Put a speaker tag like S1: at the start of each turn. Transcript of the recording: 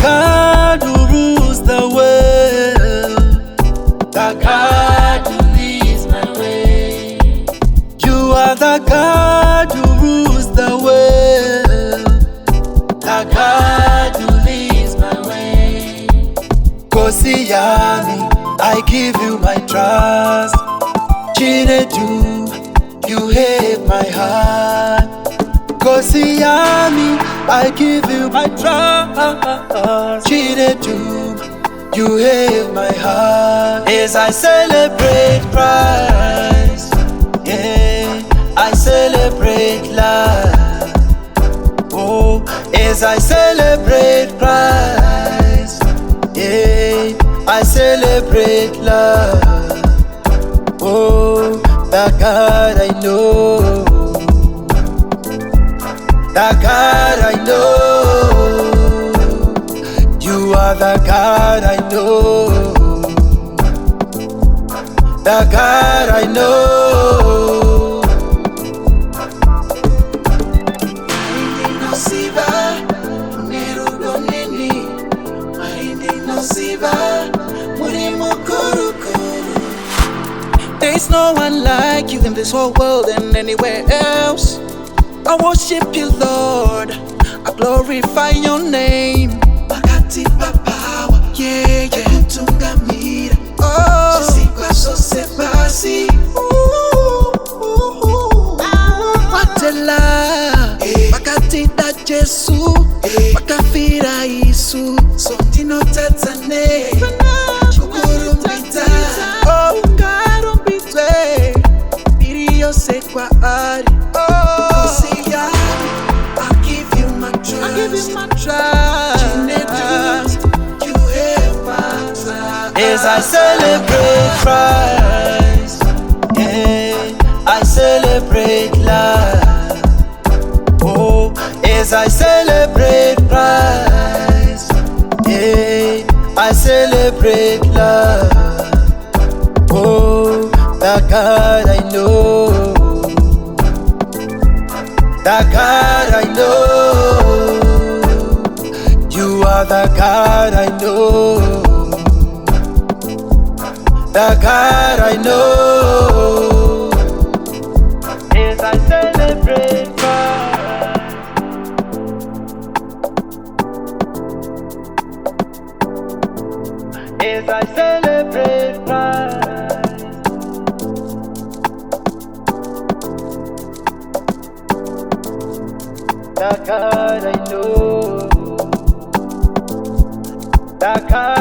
S1: God who rules the world, the God who leads my way. You are the God who rules the world, the God who leads my way. Kosi yami, I give you my trust. Chinedu, you have my heart. Kosi yami, I give you my trust. Chinedu, you have my heart. As I celebrate Christ, yeah, I celebrate life. Oh, as I celebrate Christ, yeah, I celebrate love. Oh, the God I know, the God I know, you are the God I know, the God I know.
S2: There's no one like you in this whole world and anywhere else. I worship you, Lord. I glorify your name. Yeah, yeah. Oh, watela wakati da Jesu wakafira Yesu sotino tatsane kukurumbita oh ngarumbitwe biri yose kwa ari oh see ya I'll give you my trust. I'll give you my trust. You have my trust.
S1: As I celebrate Christ, yeah, I celebrate life. Oh, as I celebrate Christ, yeah, I celebrate love. Oh, the God I know, the God I know, you are the God I know, the God I know. As I celebrate Christ, as I celebrate Christ, the God I know, the God